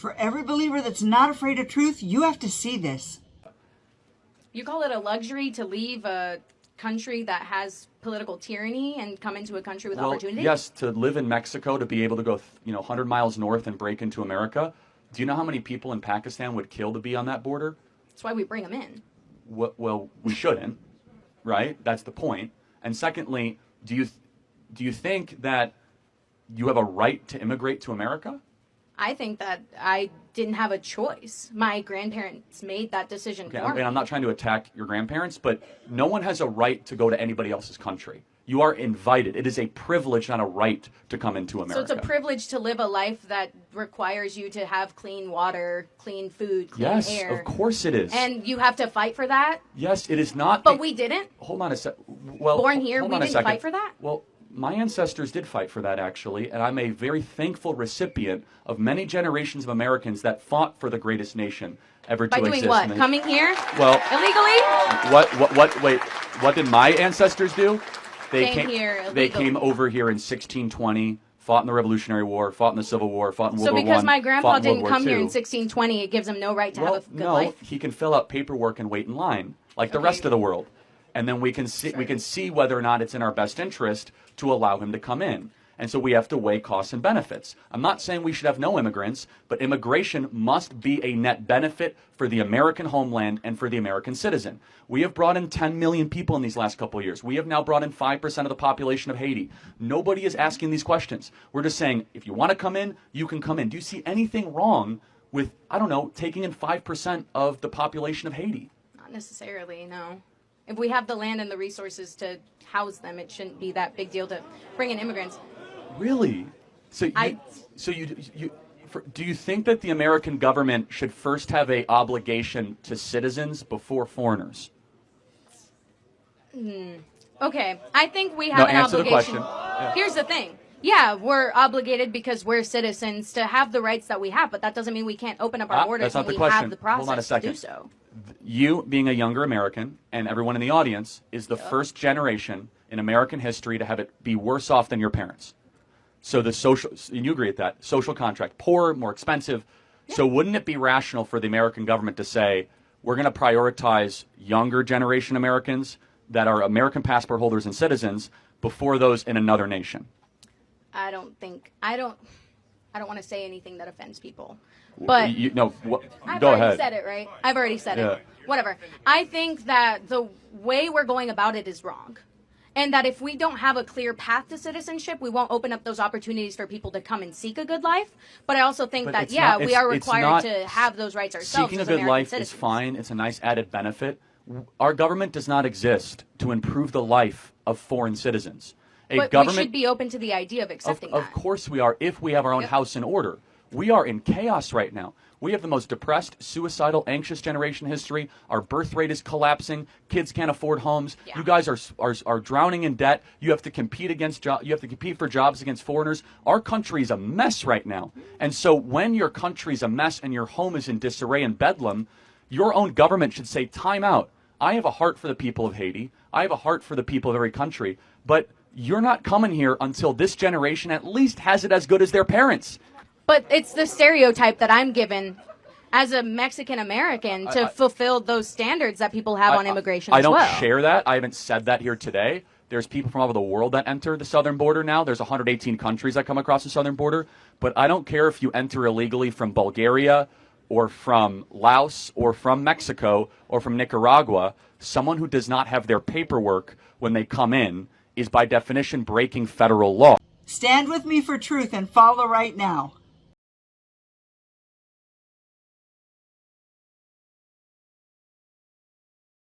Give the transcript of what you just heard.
For every believer that's not afraid of truth, you have to see this. You call it a luxury to leave a country that has political tyranny and come into a country with opportunity? Yes, to live in Mexico, to be able to go 100 miles north and break into America. Do you know how many people in Pakistan would kill to be on that border? That's why we bring them in. Well, we shouldn't, right? That's the point. And secondly, do you think that you have a right to immigrate to America? I think that I didn't have a choice. My grandparents made that decision for me. And I'm not trying to attack your grandparents, but no one has a right to go to anybody else's country. You are invited. It is a privilege, not a right, to come into America. So it's a privilege to live a life that requires you to have clean water, clean food, clean air. Yes, of course it is. And you have to fight for that? Yes, it is not. But we didn't? Hold on a sec. Well, born here, we didn't fight for that? Well, my ancestors did fight for that, actually, and I'm a very thankful recipient of many generations of Americans that fought for the greatest nation ever to exist. By doing what? Coming here? Well, illegally? Wait, what did my ancestors do? They came here illegally. They came over here in 1620, fought in the Revolutionary War, fought in the Civil War, fought in World War I. So because my grandpa didn't come here in II. 1620, it gives him no right to have a good life? No, he can fill out paperwork and wait in line like the rest of the world. And then we can see whether or not it's in our best interest to allow him to come in. And so we have to weigh costs and benefits. I'm not saying we should have no immigrants, but immigration must be a net benefit for the American homeland and for the American citizen. We have brought in 10 million people in these last couple of years. We have now brought in 5% of the population of Haiti. Nobody is asking these questions. We're just saying, if you want to come in, you can come in. Do you see anything wrong with, I don't know, taking in 5% of the population of Haiti? Not necessarily, no. If we have the land and the resources to house them, it shouldn't be that big deal to bring in immigrants. Really? Do you think that the American government should first have an obligation to citizens before foreigners? Okay, I think we have an answer obligation. the question. Yeah. Here's the thing. Yeah, we're obligated because we're citizens to have the rights that we have, but that doesn't mean we can't open up our borders when we have the Hold on a process to second. do so. You, being a younger American, and everyone in the audience, is the first generation in American history to have it be worse off than your parents. So the social, and you agree with that, social contract, poorer, more expensive. Yeah. So wouldn't it be rational for the American government to say, we're going to prioritize younger generation Americans that are American passport holders and citizens before those in another nation? I don't want to say anything that offends people. But I've go already ahead. Said it, right? I've already said it. Whatever. I think that the way we're going about it is wrong. And that if we don't have a clear path to citizenship, we won't open up those opportunities for people to come and seek a good life. But I also think we are required to have those rights ourselves. Seeking as a good American life citizens. is fine. It's a nice added benefit. Our government does not exist to improve the life of foreign citizens. We should be open to the idea of accepting that. Of course we are, if we have our own house in order. We are in chaos right now. We have the most depressed, suicidal, anxious generation in history. Our birth rate is collapsing. Kids can't afford homes. Yeah. You guys are drowning in debt. You have to compete for jobs against foreigners. Our country is a mess right now. And so when your country is a mess and your home is in disarray and bedlam, your own government should say, time out. I have a heart for the people of Haiti. I have a heart for the people of every country. But you're not coming here until this generation at least has it as good as their parents. But it's the stereotype that I'm given as a Mexican American to fulfill those standards that people have on immigration as well. I don't share that. I haven't said that here today. There's people from all over the world that enter the southern border now. There's 118 countries that come across the southern border. But I don't care if you enter illegally from Bulgaria or from Laos or from Mexico or from Nicaragua. Someone who does not have their paperwork when they come in is by definition breaking federal law. Stand with me for truth and follow right now.